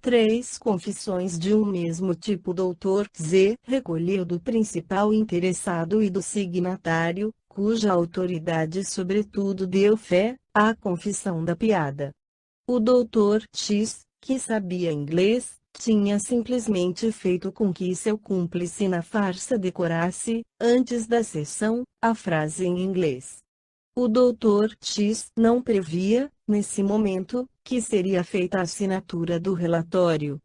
3 confissões de um mesmo tipo. Dr. Z recolheu do principal interessado e do signatário, cuja autoridade sobretudo deu fé, à confissão da piada. O Dr. X, que sabia inglês, tinha simplesmente feito com que seu cúmplice na farsa decorasse, antes da sessão, a frase em inglês. O Dr. X não previa, nesse momento, que seria feita a assinatura do relatório.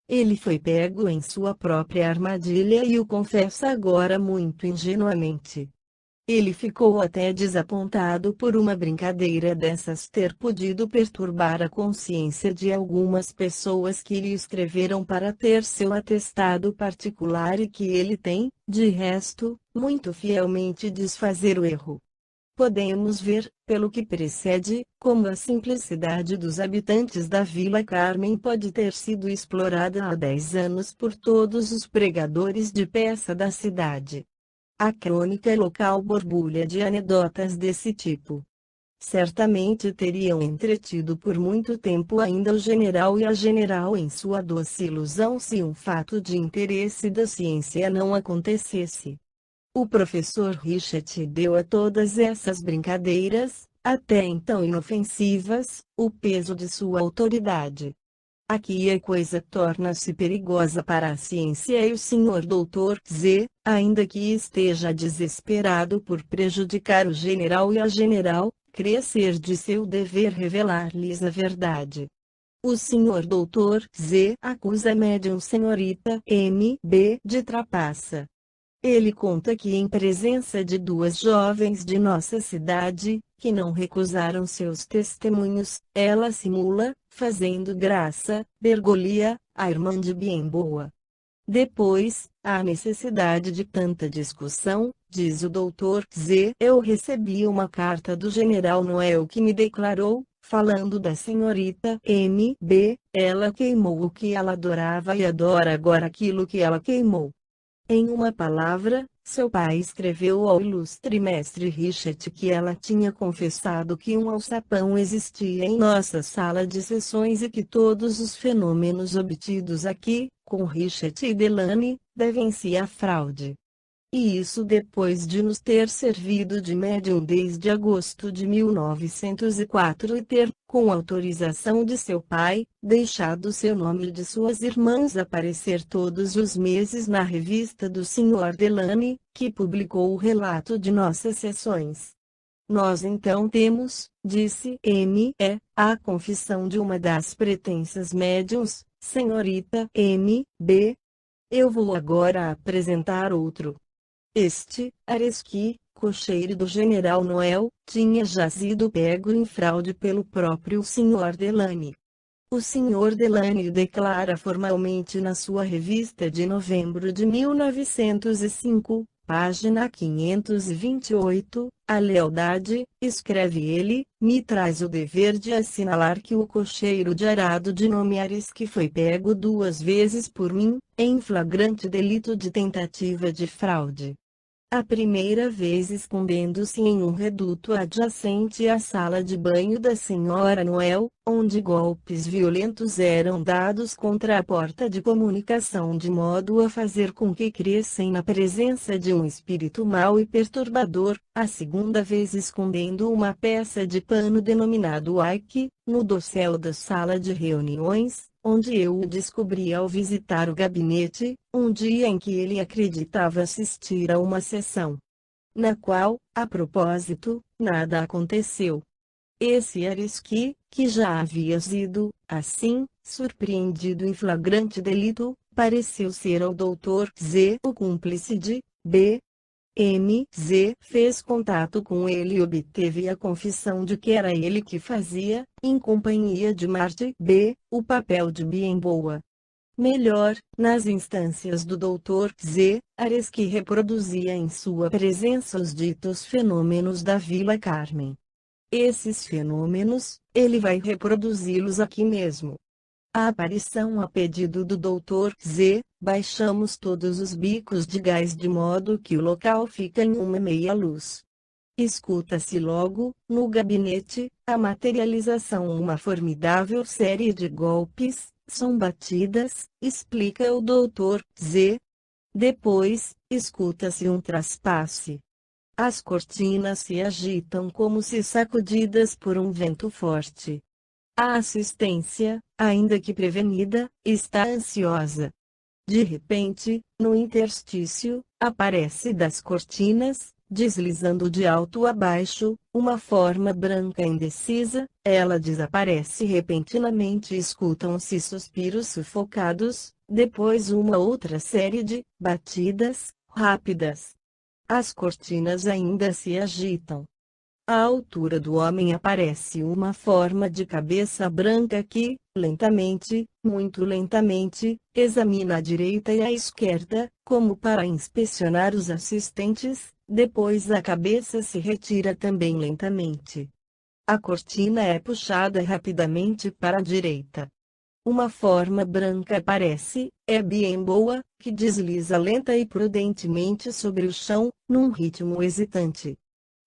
Ele foi pego em sua própria armadilha e o confessa agora muito ingenuamente. Ele ficou até desapontado por uma brincadeira dessas ter podido perturbar a consciência de algumas pessoas que lhe escreveram para ter seu atestado particular e que ele tem, de resto, muito fielmente desfazer o erro. Podemos ver, pelo que precede, como a simplicidade dos habitantes da Vila Carmen pode ter sido explorada há 10 anos por todos os pregadores de peça da cidade. A crônica local borbulha de anedotas desse tipo. Certamente teriam entretido por muito tempo ainda o general e a general em sua doce ilusão se um fato de interesse da ciência não acontecesse. O professor Richard deu a todas essas brincadeiras, até então inofensivas, o peso de sua autoridade. Aqui a coisa torna-se perigosa para a ciência e o Sr. Dr. Z, ainda que esteja desesperado por prejudicar o general e a general, crê ser de seu dever revelar-lhes a verdade. O Sr. Dr. Z acusa a médium senhorita M.B. de trapaça. Ele conta que em presença de 2 jovens de nossa cidade, que não recusaram seus testemunhos, ela simula, fazendo graça, Bergolia, a irmã de Biemboa. Depois, há necessidade de tanta discussão, diz o Dr. Z. Eu recebi uma carta do General Noel que me declarou, falando da senhorita M.B., ela queimou o que ela adorava e adora agora aquilo que ela queimou. Em uma palavra, seu pai escreveu ao ilustre mestre Richard que ela tinha confessado que um alçapão existia em nossa sala de sessões e que todos os fenômenos obtidos aqui, com Richard e Delaney, devem-se à fraude. E isso depois de nos ter servido de médium desde agosto de 1904 e ter, com autorização de seu pai, deixado seu nome e de suas irmãs aparecer todos os meses na revista do Sr. Delaney, que publicou o relato de nossas sessões. Nós então temos, disse M.E., a confissão de uma das pretensas médiuns, senhorita M.B. Eu vou agora apresentar outro. Este, Aresqui, cocheiro do General Noel, tinha já sido pego em fraude pelo próprio Sr. Delaney. O Sr. Delaney declara formalmente na sua revista de novembro de 1905, página 528, a lealdade, escreve ele, me traz o dever de assinalar que o cocheiro de arado de nome Aresqui foi pego 2 vezes por mim, em flagrante delito de tentativa de fraude. A primeira vez escondendo-se em um reduto adjacente à sala de banho da Senhora Noel, onde golpes violentos eram dados contra a porta de comunicação de modo a fazer com que crescem na presença de um espírito mau e perturbador. A segunda vez escondendo uma peça de pano denominado Ike, no dossel da sala de reuniões, onde eu o descobri ao visitar o gabinete, um dia em que ele acreditava assistir a uma sessão, na qual, a propósito, nada aconteceu. Esse Aresqui, que já havia sido, assim, surpreendido em flagrante delito, pareceu ser ao Dr. Z o cúmplice de B. M. Z fez contato com ele e obteve a confissão de que era ele que fazia, em companhia de Marte B., o papel de Biemboa. Melhor, nas instâncias do Dr. Z, Aresqui reproduzia em sua presença os ditos fenômenos da Vila Carmen. Esses fenômenos, ele vai reproduzi-los aqui mesmo. A aparição a pedido do Dr. Z, baixamos todos os bicos de gás de modo que o local fica em uma meia-luz. Escuta-se logo, no gabinete, a materialização uma formidável série de golpes, São batidas, explica o Dr. Z. Depois, escuta-se um traspasse. As cortinas se agitam como se sacudidas por um vento forte. A assistência, ainda que prevenida, está ansiosa. De repente, no interstício, aparece das cortinas, deslizando de alto a baixo, uma forma branca indecisa. Ela desaparece repentinamente e escutam-se suspiros sufocados, depois uma outra série de batidas rápidas. As cortinas ainda se agitam. À altura do homem aparece uma forma de cabeça branca que, lentamente, muito lentamente, examina a direita e a esquerda, como para inspecionar os assistentes. Depois a cabeça se retira também lentamente. A cortina é puxada rapidamente para a direita. Uma forma branca aparece, é Biemboa, que desliza lenta e prudentemente sobre o chão, num ritmo hesitante.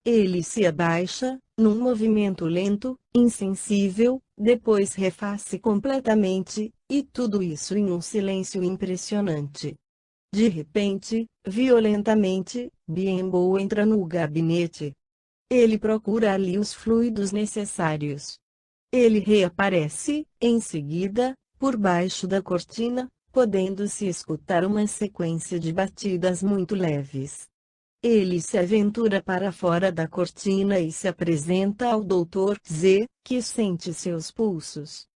Ele se abaixa, num movimento lento, insensível, depois refaz-se completamente, e tudo isso em um silêncio impressionante. De repente, violentamente, Biembo entra no gabinete. Ele procura ali os fluidos necessários. Ele reaparece, em seguida, por baixo da cortina, podendo-se escutar uma sequência de batidas muito leves. Ele se aventura para fora da cortina e se apresenta ao Dr. Z, que sente seus pulsos.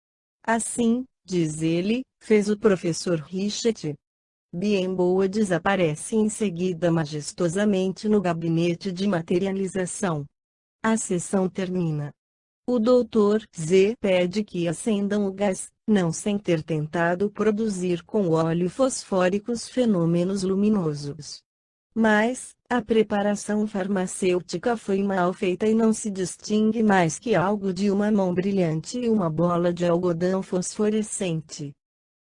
Assim, diz ele, fez o professor Richet. Biemboa desaparece em seguida majestosamente no gabinete de materialização. A sessão termina. O Dr. Z pede que acendam o gás, não sem ter tentado produzir com óleo fosfóricos fenômenos luminosos. Mas, a preparação farmacêutica foi mal feita e não se distingue mais que algo de uma mão brilhante e uma bola de algodão fosforescente.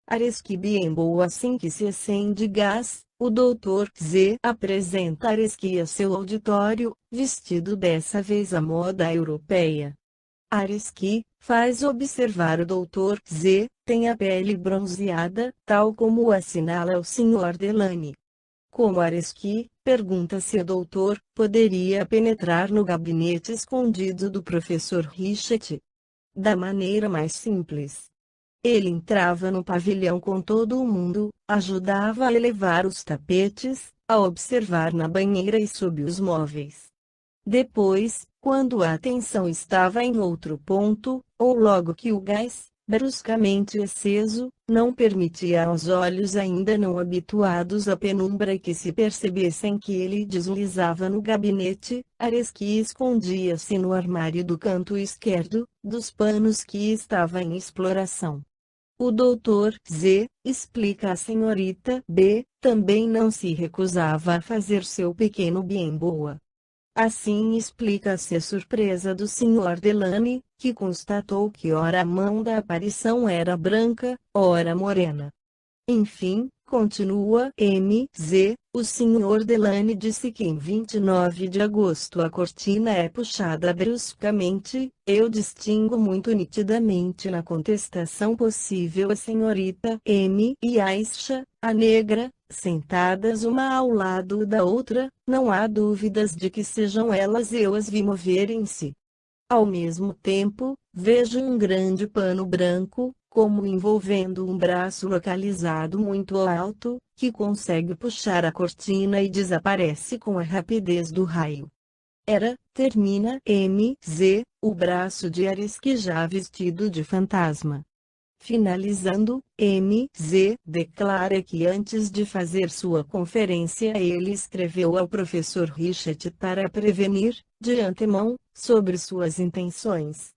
Aresquibiembo assim que se acende gás, o Dr. Z apresenta Aresqui a seu auditório, vestido dessa vez à moda europeia. Aresqui faz observar o Dr. Z, tem a pele bronzeada, tal como o assinala o Sr. Delany. Como Aresqui, pergunta se o doutor poderia penetrar no gabinete escondido do professor Richet. Da maneira mais simples. Ele entrava no pavilhão com todo o mundo, ajudava a elevar os tapetes, a observar na banheira e sob os móveis. Depois, quando a atenção estava em outro ponto, ou logo que o gás, bruscamente aceso, não permitia aos olhos ainda não habituados à penumbra que se percebessem que ele deslizava no gabinete, Aresqui escondia-se no armário do canto esquerdo, dos panos que estava em exploração. O Dr. Z, explica a senhorita B, também não se recusava a fazer seu pequeno Biemboa. Assim explica-se a surpresa do Sr. Delany, que constatou que ora a mão da aparição era branca, ora morena. Enfim, continua M.Z., o Sr. Delany disse que em 29 de agosto a cortina é puxada bruscamente. Eu distingo muito nitidamente na contestação possível a senhorita M. e Aisha, a negra, sentadas uma ao lado da outra, não há dúvidas de que sejam elas. Eu as vi moverem-se. Ao mesmo tempo, vejo um grande pano branco, como envolvendo um braço localizado muito alto, que consegue puxar a cortina e desaparece com a rapidez do raio. Termina M.Z., o braço de Aresqui já vestido de fantasma. Finalizando, M.Z. declara que antes de fazer sua conferência ele escreveu ao professor Richet para prevenir, de antemão, sobre suas intenções.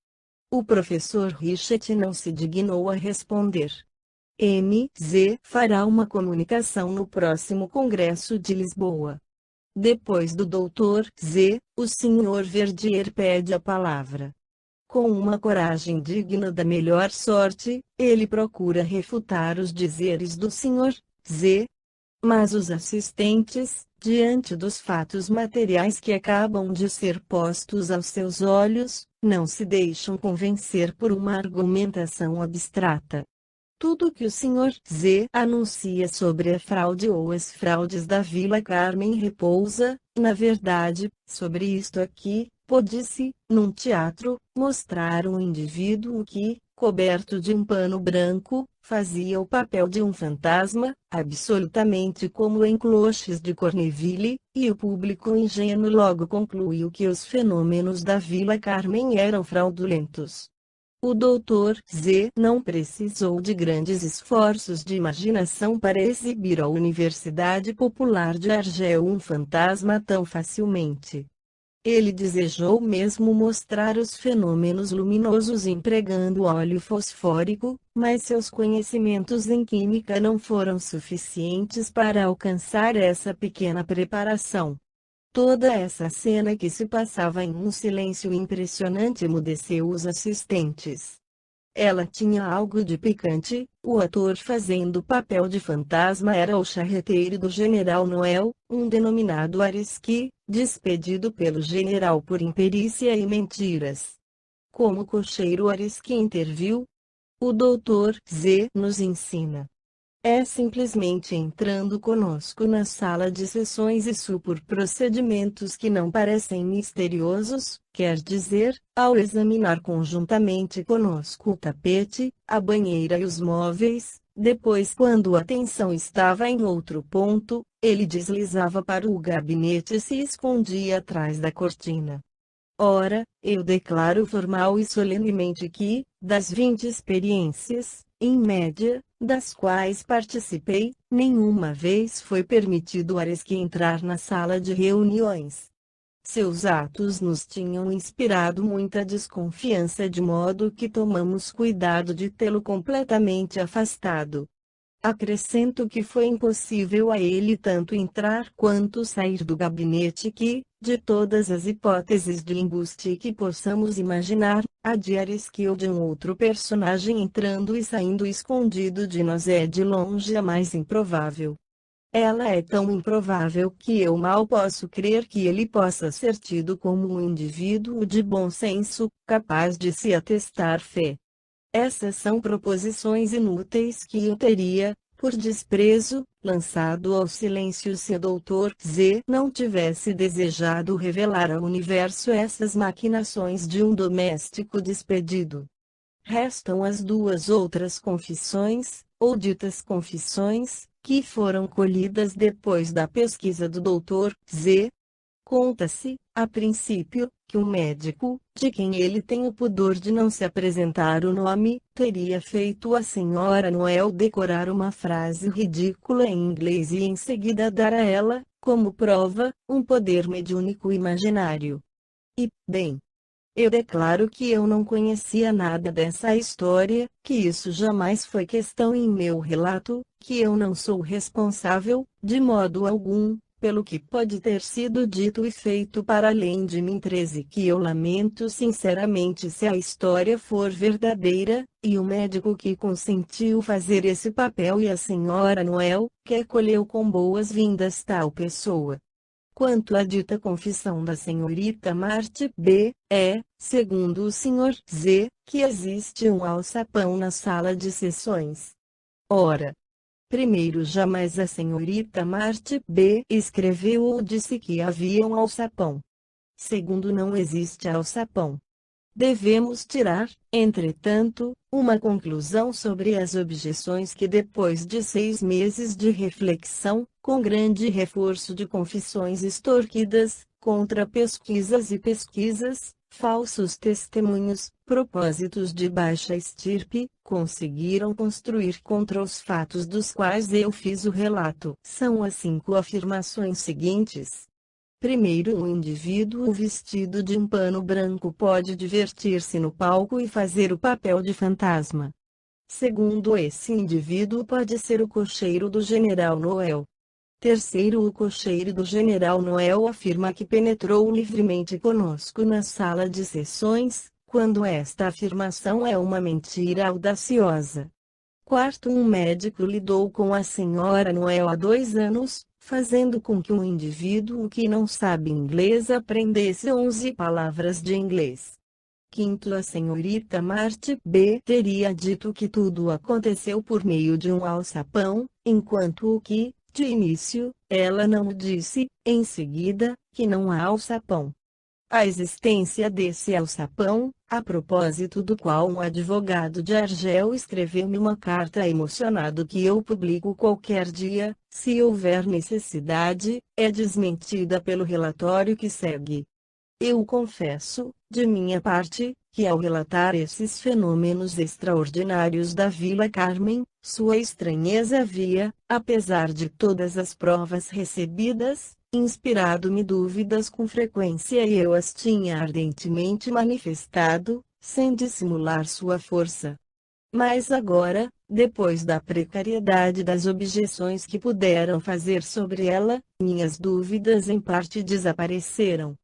O professor Richet não se dignou a responder. M.Z. fará uma comunicação no próximo Congresso de Lisboa. Depois do Dr. Z, o Sr. Verdier pede a palavra. Com uma coragem digna da melhor sorte, ele procura refutar os dizeres do Sr. Z. Mas os assistentes, diante dos fatos materiais que acabam de ser postos aos seus olhos, não se deixam convencer por uma argumentação abstrata. Tudo que o Sr. Z anuncia sobre a fraude ou as fraudes da Vila Carmen repousa, na verdade, sobre isto aqui. Pôde-se, num teatro, mostrar um indivíduo que, coberto de um pano branco, fazia o papel de um fantasma, absolutamente como em Cloches de Corneville, e o público ingênuo logo concluiu que os fenômenos da Vila Carmen eram fraudulentos. O Dr. Z não precisou de grandes esforços de imaginação para exibir à Universidade Popular de Argel um fantasma tão facilmente. Ele desejou mesmo mostrar os fenômenos luminosos empregando óleo fosfórico, mas seus conhecimentos em química não foram suficientes para alcançar essa pequena preparação. Toda essa cena que se passava em um silêncio impressionante emudeceu os assistentes. Ela tinha algo de picante. O ator fazendo o papel de fantasma era o charreteiro do General Noel, um denominado Areski, despedido pelo general por imperícia e mentiras. Como o cocheiro Areski interviu? O Dr. Z nos ensina. É simplesmente entrando conosco na sala de sessões e supor procedimentos que não parecem misteriosos, quer dizer, ao examinar conjuntamente conosco o tapete, a banheira e os móveis, depois quando a atenção estava em outro ponto, ele deslizava para o gabinete e se escondia atrás da cortina. Ora, eu declaro formal e solenemente que, das 20 experiências, em média, das quais participei, nenhuma vez foi permitido Areski entrar na sala de reuniões. Seus atos nos tinham inspirado muita desconfiança de modo que tomamos cuidado de tê-lo completamente afastado. Acrescento que foi impossível a ele tanto entrar quanto sair do gabinete que, de todas as hipóteses de embuste que possamos imaginar, a de Areski ou de um outro personagem entrando e saindo escondido de nós é de longe a mais improvável. Ela é tão improvável que eu mal posso crer que ele possa ser tido como um indivíduo de bom senso, capaz de se atestar fé. Essas são proposições inúteis que eu teria, por desprezo, lançado ao silêncio se o Dr. Z não tivesse desejado revelar ao universo essas maquinações de um doméstico despedido. Restam as duas outras confissões, ou ditas confissões, que foram colhidas depois da pesquisa do Dr. Z. Conta-se, a princípio, que um médico, de quem ele tem o pudor de não se apresentar o nome, teria feito a Sra. Noel decorar uma frase ridícula em inglês e em seguida dar a ela, como prova, um poder mediúnico imaginário. E, bem, eu declaro que eu não conhecia nada dessa história, que isso jamais foi questão em meu relato, que eu não sou responsável, de modo algum, pelo que pode ter sido dito e feito para além de mim 13 que eu lamento sinceramente se a história for verdadeira, e o médico que consentiu fazer esse papel e a Sra. Noel, que acolheu com boas-vindas tal pessoa. Quanto à dita confissão da senhorita Marty B., segundo o Sr. Z., que existe um alçapão na sala de sessões. Ora, primeiro, jamais a senhorita Marty B. escreveu ou disse que havia um alçapão. Segundo, não existe alçapão. Devemos tirar, entretanto, uma conclusão sobre as objeções que depois de 6 meses de reflexão, com grande reforço de confissões extorquidas, contra pesquisas e pesquisas, falsos testemunhos, propósitos de baixa estirpe, conseguiram construir contra os fatos dos quais eu fiz o relato. São as 5 afirmações seguintes. Primeiro, um indivíduo vestido de um pano branco pode divertir-se no palco e fazer o papel de fantasma. Segundo, esse indivíduo pode ser o cocheiro do General Noel. Terceiro, o cocheiro do General Noel afirma que penetrou livremente conosco na sala de sessões, quando esta afirmação é uma mentira audaciosa. Quarto, um médico lidou com a Sra. Noel há 2 anos, fazendo com que um indivíduo que não sabe inglês aprendesse 11 palavras de inglês. Quinto, a senhorita Marty B. teria dito que tudo aconteceu por meio de um alçapão, enquanto o que, de início, ela não o disse, em seguida, que não há alçapão. A existência desse alçapão, a propósito do qual um advogado de Argel escreveu-me uma carta emocionado que eu publico qualquer dia, se houver necessidade, é desmentida pelo relatório que segue. Eu confesso, de minha parte, que ao relatar esses fenômenos extraordinários da Vila Carmen, sua estranheza havia, apesar de todas as provas recebidas, inspirado-me dúvidas com frequência e eu as tinha ardentemente manifestado, sem dissimular sua força. Mas agora, depois da precariedade das objeções que puderam fazer sobre ela, minhas dúvidas em parte desapareceram.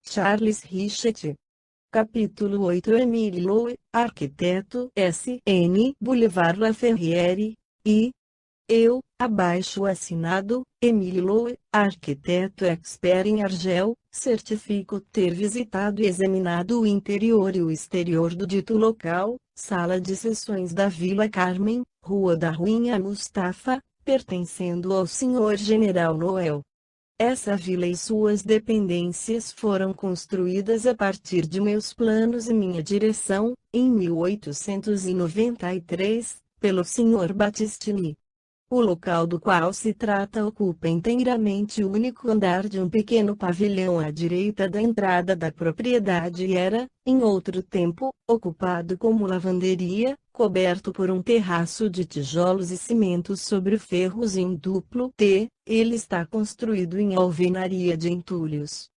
Charles Richet. Capítulo 8. Emile Lowe, arquiteto, S.N. Boulevard Laferriere, I. Eu, abaixo assinado, Emile Lowe, arquiteto expert em Argel, certifico ter visitado e examinado o interior e o exterior do dito local, sala de sessões da Vila Carmen, Rua da Ruinha Mustafa, pertencendo ao Sr. General Noel. Essa vila e suas dependências foram construídas a partir de meus planos e minha direção, em 1893, pelo Sr. Battistini. O local do qual se trata ocupa inteiramente o único andar de um pequeno pavilhão à direita da entrada da propriedade e era, em outro tempo, ocupado como lavanderia, coberto por um terraço de tijolos e cimentos sobre ferros em duplo T, ele está construído em alvenaria de entulhos.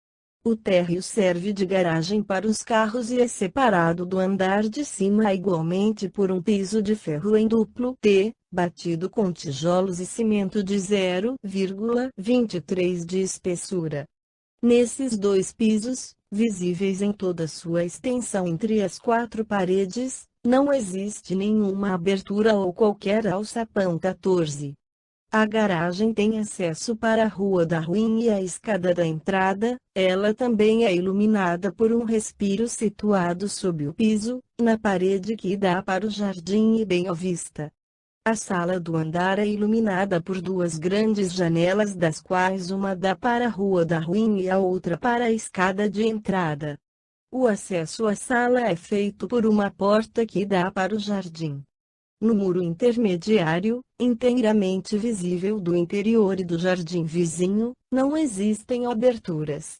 O térreo serve de garagem para os carros e é separado do andar de cima igualmente por um piso de ferro em duplo T, batido com tijolos e cimento de 0,23 de espessura. Nesses dois pisos, visíveis em toda sua extensão entre as quatro paredes, não existe nenhuma abertura ou qualquer alçapão. 14. A garagem tem acesso para a Rua da Ruim e a escada da entrada, ela também é iluminada por um respiro situado sob o piso, na parede que dá para o jardim e bem à vista. A sala do andar é iluminada por duas grandes janelas das quais uma dá para a Rua da Ruim e a outra para a escada de entrada. O acesso à sala é feito por uma porta que dá para o jardim. No muro intermediário, inteiramente visível do interior e do jardim vizinho, não existem aberturas.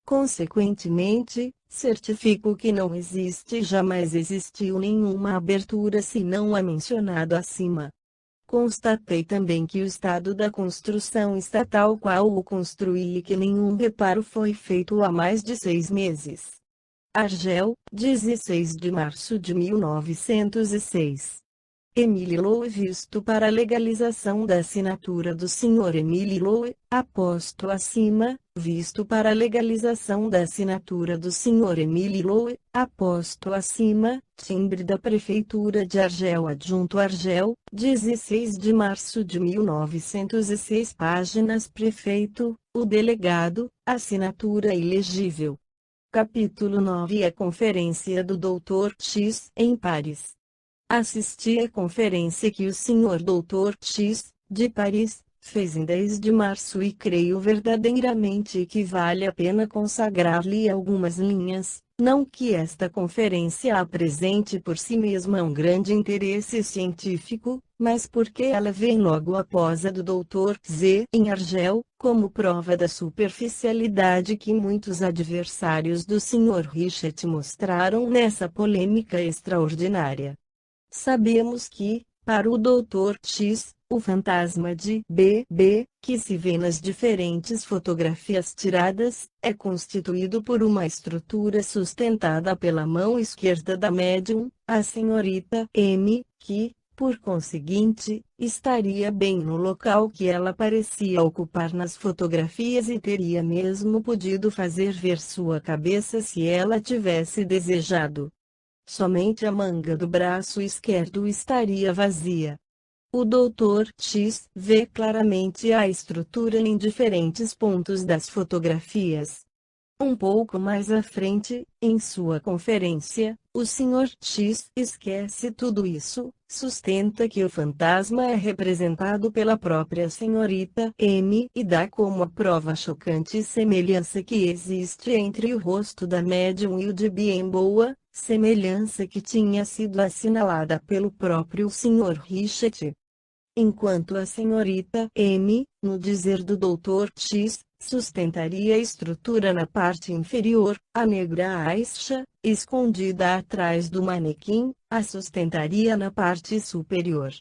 Consequentemente, certifico que não existe e jamais existiu nenhuma abertura senão a mencionada acima. Constatei também que o estado da construção está tal qual o construí e que nenhum reparo foi feito há mais de 6 meses. Argel, 16 de março de 1906. Emile Lowe visto para a legalização da assinatura do Sr. Emile Lowe, aposto acima, visto para a legalização da assinatura do Sr. Emile Lowe, aposto acima, timbre da Prefeitura de Argel adjunto Argel, 16 de março de 1906 páginas Prefeito, o delegado, assinatura ilegível. Capítulo 9. A conferência do Dr. X em Paris. Assisti à conferência que o Sr. Dr. X, de Paris, fez em 10 de março e creio verdadeiramente que vale a pena consagrar-lhe algumas linhas, não que esta conferência apresente por si mesma um grande interesse científico, mas porque ela vem logo após a do Dr. Z em Argel, como prova da superficialidade que muitos adversários do Sr. Richet mostraram nessa polêmica extraordinária. Sabemos que, para o Dr. X, o fantasma de B.B., que se vê nas diferentes fotografias tiradas, é constituído por uma estrutura sustentada pela mão esquerda da médium, a senhorita M., que, por conseguinte, estaria bem no local que ela parecia ocupar nas fotografias e teria mesmo podido fazer ver sua cabeça se ela tivesse desejado. Somente a manga do braço esquerdo estaria vazia. O Dr. X vê claramente a estrutura em diferentes pontos das fotografias. Um pouco mais à frente, em sua conferência, o Sr. X esquece tudo isso, sustenta que o fantasma é representado pela própria senhorita M e dá como a prova chocante semelhança que existe entre o rosto da médium e o de Biemboa, semelhança que tinha sido assinalada pelo próprio Sr. Richet. Enquanto a senhorita M, no dizer do Dr. X, sustentaria a estrutura na parte inferior, a negra Aisha, escondida atrás do manequim, a sustentaria na parte superior.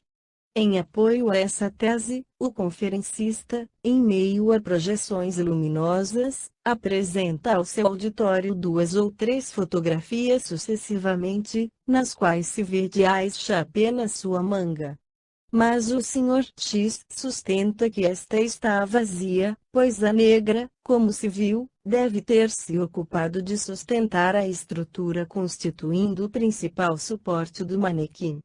Em apoio a essa tese, o conferencista, em meio a projeções luminosas, apresenta ao seu auditório 2 ou 3 fotografias sucessivamente, nas quais se vê de Aisha apenas sua manga. Mas o Sr. X sustenta que esta está vazia, pois a negra, como se viu, deve ter se ocupado de sustentar a estrutura constituindo o principal suporte do manequim.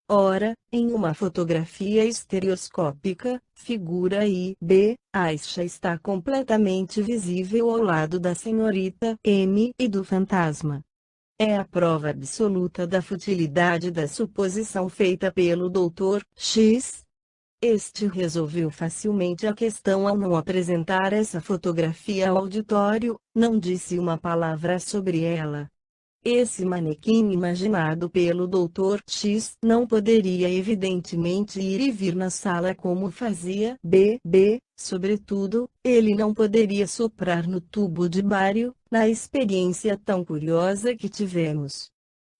Ora, em uma fotografia estereoscópica, figura I-B, Aisha está completamente visível ao lado da senhorita M e do fantasma. É a prova absoluta da futilidade da suposição feita pelo Dr. X. Este resolveu facilmente a questão ao não apresentar essa fotografia ao auditório, não disse uma palavra sobre ela. Esse manequim imaginado pelo Dr. X não poderia evidentemente ir e vir na sala como fazia B. Sobretudo, ele não poderia soprar no tubo de bário, na experiência tão curiosa que tivemos.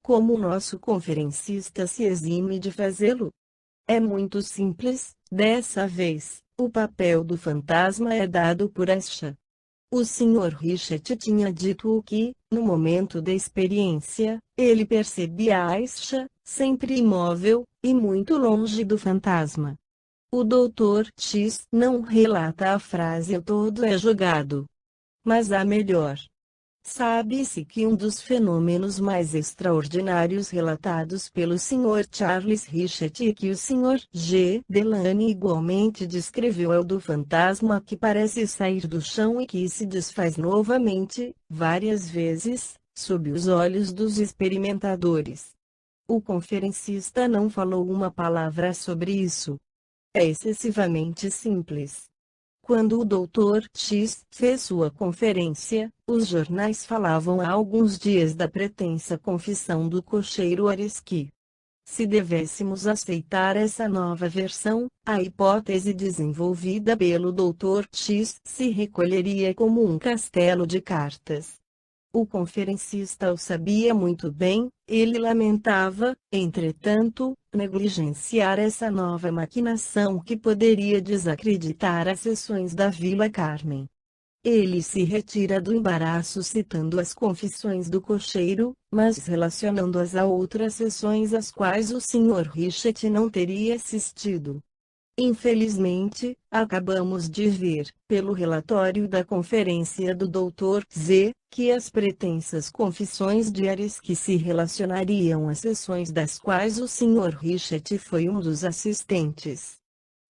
Como o nosso conferencista se exime de fazê-lo? É muito simples, dessa vez, o papel do fantasma é dado por Aisha. O Sr. Richet tinha dito o que, no momento da experiência, ele percebia Aisha, sempre imóvel, e muito longe do fantasma. O Dr. X não relata a frase "o todo é jogado". Mas há melhor. Sabe-se que um dos fenômenos mais extraordinários relatados pelo Sr. Charles Richet e que o Sr. G. Delany igualmente descreveu é o do fantasma que parece sair do chão e que se desfaz novamente, várias vezes, sob os olhos dos experimentadores. O conferencista não falou uma palavra sobre isso. É excessivamente simples. Quando o Dr. X fez sua conferência, os jornais falavam há alguns dias da pretensa confissão do cocheiro Areski. Se devêssemos aceitar essa nova versão, a hipótese desenvolvida pelo Dr. X se recolheria como um castelo de cartas. O conferencista o sabia muito bem, ele lamentava, entretanto, negligenciar essa nova maquinação que poderia desacreditar as sessões da Vila Carmen. Ele se retira do embaraço citando as confissões do cocheiro, mas relacionando-as a outras sessões às quais o Sr. Richet não teria assistido. Infelizmente, acabamos de ver, pelo relatório da conferência do Dr. Z, que as pretensas confissões de Areski se relacionariam às sessões das quais o Sr. Richet foi um dos assistentes.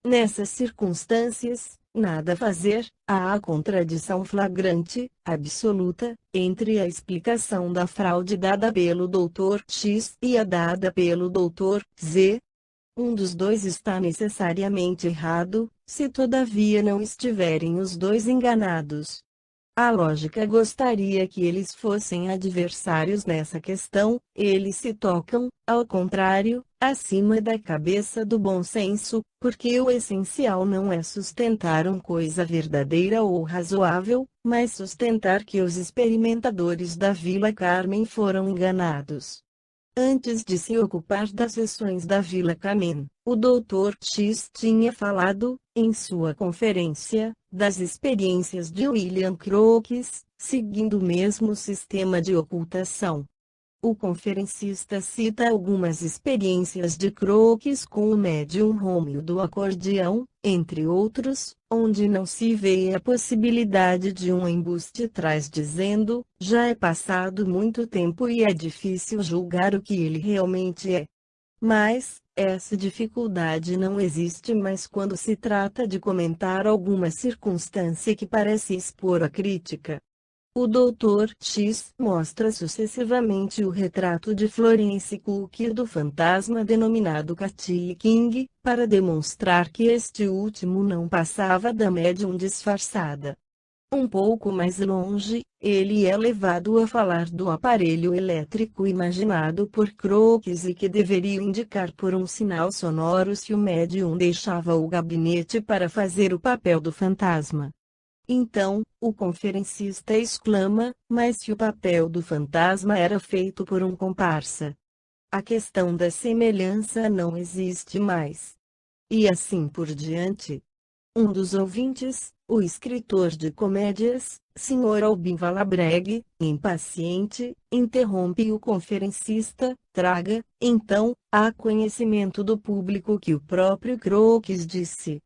Nessas circunstâncias, nada a fazer, há a contradição flagrante, absoluta, entre a explicação da fraude dada pelo Dr. X e a dada pelo Dr. Z. Um dos dois está necessariamente errado, se todavia não estiverem os dois enganados. A lógica gostaria que eles fossem adversários nessa questão, eles se tocam, ao contrário, acima da cabeça do bom senso, porque o essencial não é sustentar uma coisa verdadeira ou razoável, mas sustentar que os experimentadores da Vila Carmen foram enganados. Antes de se ocupar das sessões da Vila Carmen, o Dr. X tinha falado, em sua conferência, das experiências de William Crookes, seguindo o mesmo sistema de ocultação. O conferencista cita algumas experiências de Crookes com o médium Rômio do acordeão, entre outros, onde não se vê a possibilidade de um embuste traz dizendo, já é passado muito tempo e é difícil julgar o que ele realmente é. Mas, essa dificuldade não existe mais quando se trata de comentar alguma circunstância que parece expor a crítica. O Dr. X mostra sucessivamente o retrato de Florence Cook do fantasma denominado Katy King, para demonstrar que este último não passava da médium disfarçada. Um pouco mais longe, ele é levado a falar do aparelho elétrico imaginado por Crookes e que deveria indicar por um sinal sonoro se o médium deixava o gabinete para fazer o papel do fantasma. Então, o conferencista exclama: mas se o papel do fantasma era feito por um comparsa? A questão da semelhança não existe mais. E assim por diante. Um dos ouvintes, o escritor de comédias, Sr. Albin Valabreg, impaciente, interrompe o conferencista: traga, então, a conhecimento do público que o próprio Crookes disse.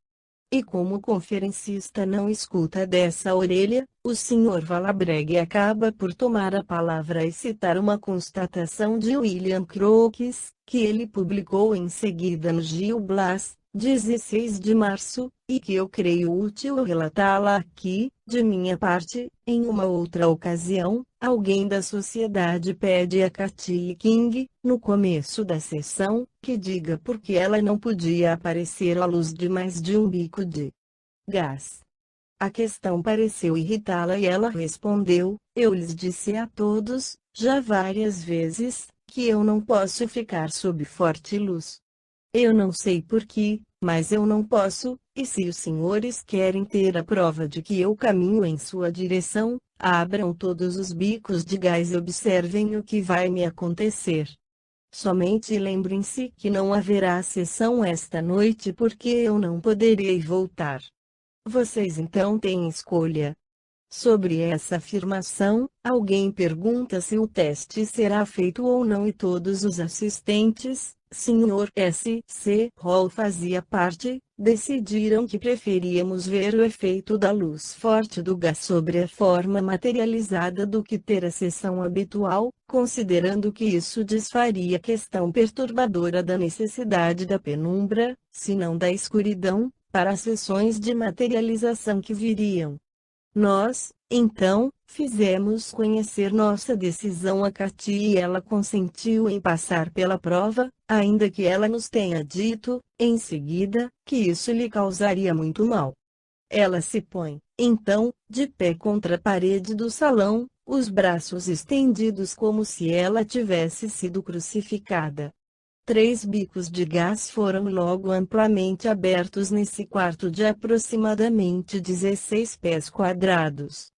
E como o conferencista não escuta dessa orelha, o Sr. Valabreg acaba por tomar a palavra e citar uma constatação de William Crookes, que ele publicou em seguida no Gil Blas, 16 de março, e que eu creio útil relatá-la aqui. De minha parte, em uma outra ocasião, alguém da sociedade pede a Katy King, no começo da sessão, que diga por que ela não podia aparecer à luz de mais de um bico de gás. A questão pareceu irritá-la e ela respondeu: eu lhes disse a todos, já várias vezes, que eu não posso ficar sob forte luz. Eu não sei por que, mas eu não posso, e se os senhores querem ter a prova de que eu caminho em sua direção, abram todos os bicos de gás e observem o que vai me acontecer. Somente lembrem-se que não haverá sessão esta noite porque eu não poderei voltar. Vocês então têm escolha. Sobre essa afirmação, alguém pergunta se o teste será feito ou não e todos os assistentes, Sr. S.C. Hall fazia parte, decidiram que preferíamos ver o efeito da luz forte do gás sobre a forma materializada do que ter a sessão habitual, considerando que isso desfaria a questão perturbadora da necessidade da penumbra, se não da escuridão, para as sessões de materialização que viriam. Nós, então, fizemos conhecer nossa decisão a Katy e ela consentiu em passar pela prova, ainda que ela nos tenha dito, em seguida, que isso lhe causaria muito mal. Ela se põe, então, de pé contra a parede do salão, os braços estendidos como se ela tivesse sido crucificada. 3 bicos de gás foram logo amplamente abertos nesse quarto de aproximadamente 16 pés quadrados.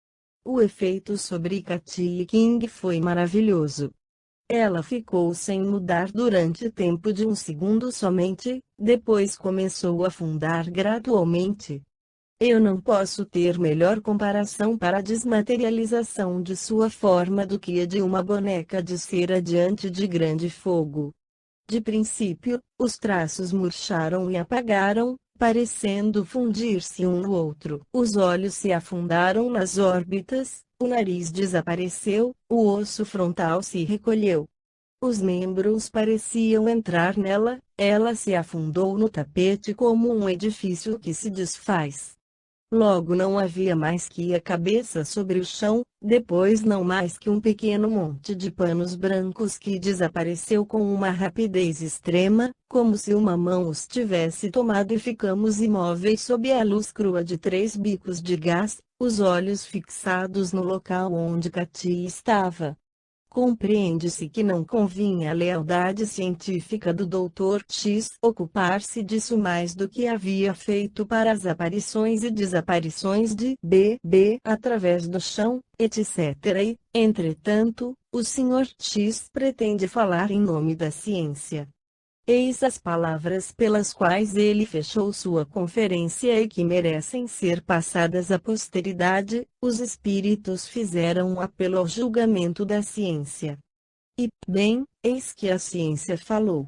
O efeito sobre Katy King foi maravilhoso. Ela ficou sem mudar durante tempo de um segundo somente, depois começou a afundar gradualmente. Eu não posso ter melhor comparação para a desmaterialização de sua forma do que a de uma boneca de cera diante de grande fogo. De princípio, os traços murcharam e apagaram, parecendo fundir-se um no outro. Os olhos se afundaram nas órbitas, o nariz desapareceu, o osso frontal se recolheu. Os membros pareciam entrar nela, ela se afundou no tapete como um edifício que se desfaz. Logo não havia mais que a cabeça sobre o chão, depois não mais que um pequeno monte de panos brancos que desapareceu com uma rapidez extrema, como se uma mão os tivesse tomado e ficamos imóveis sob a luz crua de 3 bicos de gás, os olhos fixados no local onde Katy estava. Compreende-se que não convinha à lealdade científica do Dr. X ocupar-se disso mais do que havia feito para as aparições e desaparições de B através do chão, etc. E, entretanto, o Sr. X pretende falar em nome da ciência. Eis as palavras pelas quais ele fechou sua conferência e que merecem ser passadas à posteridade: os espíritos fizeram um apelo ao julgamento da ciência. E, bem, eis que a ciência falou.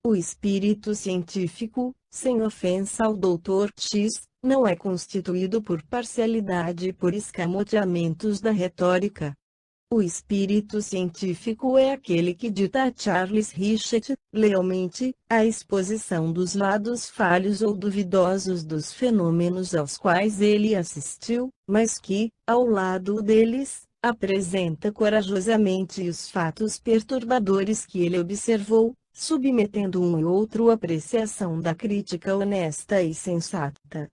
O espírito científico, sem ofensa ao Dr. X, não é constituído por parcialidade e por escamoteamentos da retórica. O espírito científico é aquele que dita a Charles Richet, lealmente, a exposição dos lados falhos ou duvidosos dos fenômenos aos quais ele assistiu, mas que, ao lado deles, apresenta corajosamente os fatos perturbadores que ele observou, submetendo um e outro à apreciação da crítica honesta e sensata.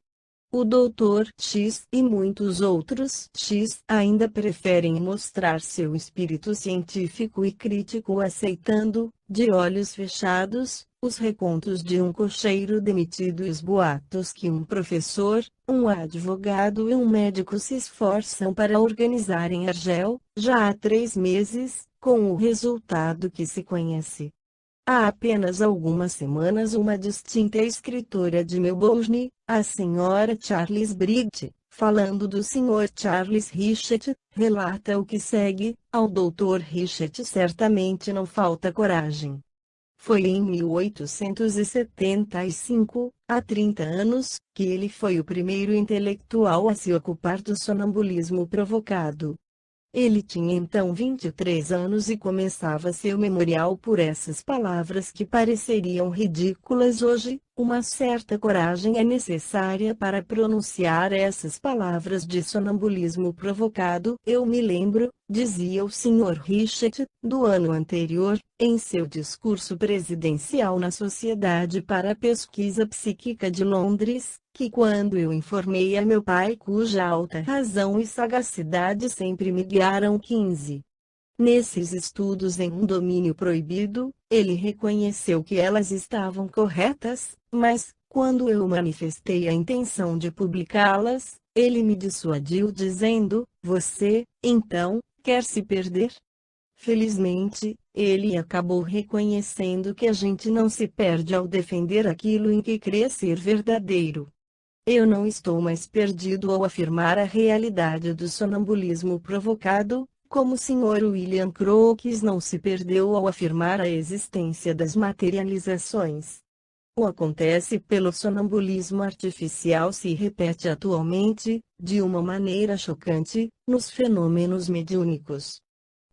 O Dr. X e muitos outros X ainda preferem mostrar seu espírito científico e crítico aceitando, de olhos fechados, os recontos de um cocheiro demitido e os boatos que um professor, um advogado e um médico se esforçam para organizar em Argel, já há 3 meses, com o resultado que se conhece. Há apenas algumas semanas uma distinta escritora de Melbourne, a Sra. Charles Briggs, falando do Sr. Charles Richet, relata o que segue: ao Dr. Richet certamente não falta coragem. Foi em 1875, há 30 anos, que ele foi o primeiro intelectual a se ocupar do sonambulismo provocado. Ele tinha então 23 anos e começava seu memorial por essas palavras que pareceriam ridículas hoje: uma certa coragem é necessária para pronunciar essas palavras de sonambulismo provocado. Eu me lembro, dizia o Sr. Richet, do ano anterior, em seu discurso presidencial na Sociedade para a Pesquisa Psíquica de Londres, que quando eu informei a meu pai cuja alta razão e sagacidade sempre me guiaram 15. Nesses estudos em um domínio proibido, ele reconheceu que elas estavam corretas, mas, quando eu manifestei a intenção de publicá-las, ele me dissuadiu dizendo: você, então, quer se perder? Felizmente, ele acabou reconhecendo que a gente não se perde ao defender aquilo em que crê ser verdadeiro. Eu não estou mais perdido ao afirmar a realidade do sonambulismo provocado, como o Sr. William Crookes não se perdeu ao afirmar a existência das materializações. O acontece pelo sonambulismo artificial se repete atualmente, de uma maneira chocante, nos fenômenos mediúnicos.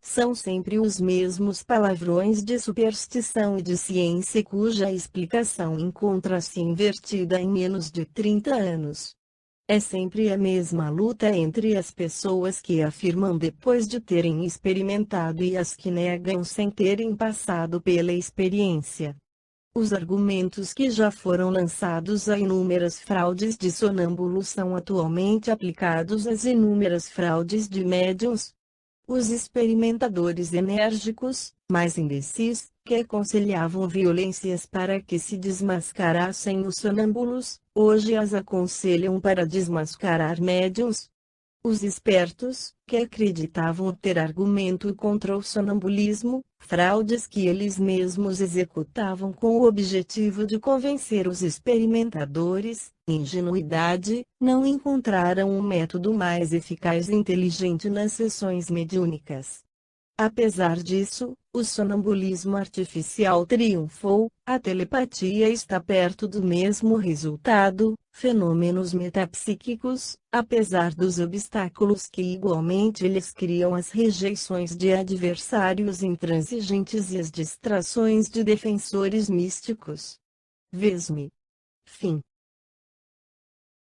São sempre os mesmos palavrões de superstição e de ciência cuja explicação encontra-se invertida em menos de 30 anos. É sempre a mesma luta entre as pessoas que afirmam depois de terem experimentado e as que negam sem terem passado pela experiência. Os argumentos que já foram lançados a inúmeras fraudes de sonâmbulos são atualmente aplicados às inúmeras fraudes de médiuns. Os experimentadores enérgicos, mas imbecis, que aconselhavam violências para que se desmascarassem os sonâmbulos, hoje as aconselham para desmascarar médiuns. Os espertos, que acreditavam ter argumento contra o sonambulismo, fraudes que eles mesmos executavam com o objetivo de convencer os experimentadores, ingenuidade, não encontraram um método mais eficaz e inteligente nas sessões mediúnicas. Apesar disso, o sonambulismo artificial triunfou, a telepatia está perto do mesmo resultado, fenômenos metapsíquicos, apesar dos obstáculos que igualmente lhes criam as rejeições de adversários intransigentes e as distrações de defensores místicos. Vesme. Fim.